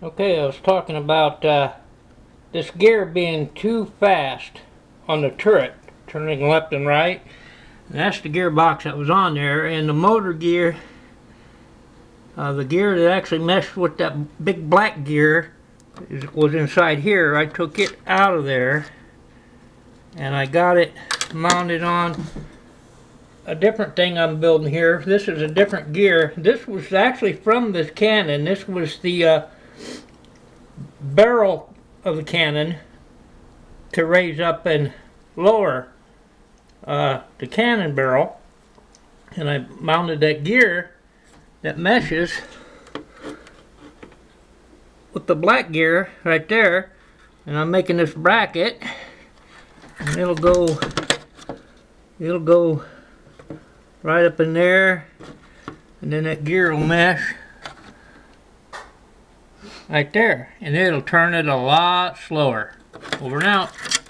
Okay, I was talking about this gear being too fast on the turret, turning left and right. And that's the gearbox that was on there, and the motor gear, the gear that actually meshed with that big black gear was inside here. I took it out of there and I got it mounted on a different thing I'm building here. This is a different gear. This was actually from this cannon. This was the barrel of the cannon to raise up and lower the cannon barrel, and I mounted that gear that meshes with the black gear right there, and I'm making this bracket, and it'll go right up in there, and then that gear will mesh right there, and it'll turn it a lot slower. Over and out.